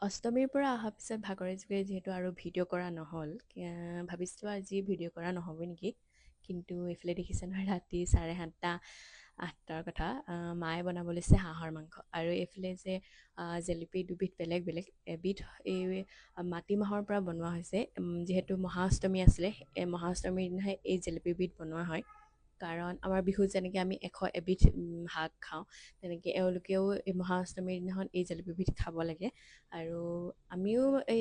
অষ্টমীৰ পৰা অহাৰ পিছত ভাগৰে যুগৰে যিহেতু আৰু ভিডিঅ' কৰা নহ'ল, ভাবিছিলোঁ আজি ভিডিঅ' কৰা নহ'ব নেকি। কিন্তু এইফালে দেখিছে নহয় ৰাতি 7:30 8টাৰ কথা মায়ে বনাব লৈছে হাঁহৰ মাংস। আৰু এইফালে যে জেলেপি দুবিধ বেলেগ বেলেগ, এবিধ এই মাটিমাহৰ পৰা বনোৱা হৈছে। যিহেতু মহাষ্টমী আছিলে, এই মহাষ্টমীৰ দিনাহে এই জেলেপিবিধ বনোৱা হয়। কাৰণ আমাৰ বিহুত যেনেকৈ আমি 101বিধ শাক খাওঁ, তেনেকৈ এওঁলোকেও এই মহাষ্টমীৰ দিনাখন এই জেলেপিবিধ খাব লাগে। আৰু আমিও এই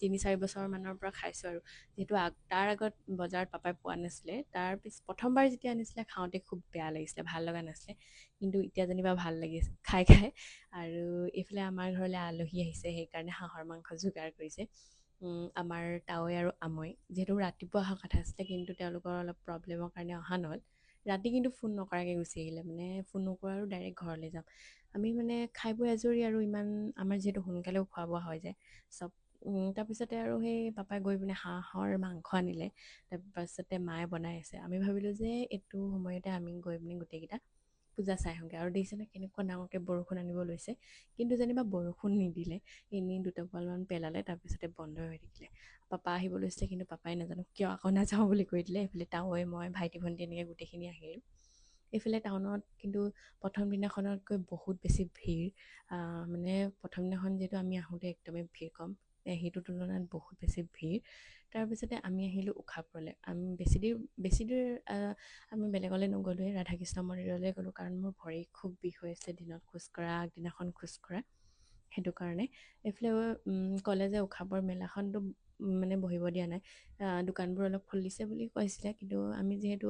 3-4 বছৰমানৰ পৰা খাইছোঁ। আৰু যিহেতু তাৰ আগত বজাৰত পাপাই পোৱা নাছিলে, প্ৰথমবাৰ যেতিয়া আনিছিলে খাওঁতে খুব বেয়া লাগিছিলে, ভাল লগা নাছিলে। কিন্তু এতিয়া যেনিবা ভাল লাগিছে খাই খাই। আৰু এইফালে আমাৰ ঘৰলৈ আলহী আহিছে, সেইকাৰণে হাঁহৰ মাংস যোগাৰ কৰিছে আমাৰ তাৱৈ আৰু আমৈ। যিহেতু ৰাতিপুৱা অহা কথা আছিলে, কিন্তু তেওঁলোকৰ অলপ প্ৰব্লেমৰ কাৰণে অহা নহ'ল। ৰাতি কিন্তু ফোন নকৰাকৈ গুচি আহিলে, মানে ফোন নকৰা আৰু ডাইৰেক্ট ঘৰলৈ যাম। আমি মানে খাই বৈ আজৰি, আৰু ইমান আমাৰ যিহেতু সোনকালেও খোৱা বোৱা হৈ যায় চব। তাৰপিছতে আৰু সেই পাপাই গৈ পিনে হাঁহৰ মাংস আনিলে। তাৰপাছতে মায়ে বনাই আছে। আমি ভাবিলোঁ যে এইটো সময়তে আমি গৈ পিনে গোটেইকেইটা পূজা চাই আহোঁগৈ। আৰু দেখিছেনে কেনেকুৱা ডাঙৰকৈ বৰষুণ আনিব লৈছে, কিন্তু যেনিবা বৰষুণ নিদিলে, এনেই দুটপালমান পেলালে, তাৰপিছতে বন্ধ হৈ থাকিলে। পাপা আহিব লৈছিলে, কিন্তু পাপাই নাজানো কিয় আকৌ নাযাওঁ বুলি কৈ দিলে। এইফালে তাৱৈ মই ভাইটি ভণ্টি এনেকৈ গোটেইখিনি আহিলোঁ। এইফালে টাউনত কিন্তু প্ৰথম দিনাখনতকৈ বহুত বেছি ভিৰ। মানে প্ৰথম দিনাখন যিহেতু আমি আহোঁতে একদমেই ভিৰ কম, সেইটোৰ তুলনাত বহুত বেছি ভিৰ। তাৰপিছতে আমি আহিলোঁ উশাপুৰলৈ। আমি বেছি দূৰ আমি বেলেগলৈ নগ'লোৱে, ৰাধাকৃষ্ণ মন্দিৰলৈ গ'লোঁ। কাৰণ মোৰ ভৰি খুব বিষ হৈ আছিলে দিনত খোজকঢ়া, আগদিনাখন খোজকঢ়া, সেইটো কাৰণে। এইফালে ক'লে যে উশাপুৰ মেলাখনটো মানে বহিব দিয়া নাই, দোকানবোৰ অলপ খুলিছে বুলি কৈছিলে। কিন্তু আমি যিহেতু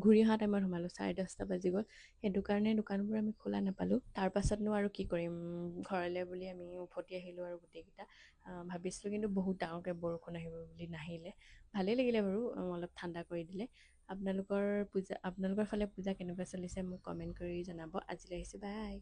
ঘূৰি অহা টাইমত সোমালোঁ, 10:30 বাজি গ'ল, সেইটো কাৰণে দোকানবোৰ আমি খোলা নাপালোঁ। তাৰপাছতনো আৰু কি কৰিম, ঘৰলৈ বুলি আমি উভতি আহিলোঁ আৰু গোটেইকেইটা। ভাবিছিলোঁ কিন্তু বহুত ডাঙৰকৈ বৰষুণ আহিব বুলি, নাহিলে। ভালেই লাগিলে বাৰু, অলপ ঠাণ্ডা কৰি দিলে। আপোনালোকৰ ফালে পূজা কেনেকুৱা চলিছে মোক কমেণ্ট কৰি জনাব। আজিলৈ আহিছোঁ, বাই।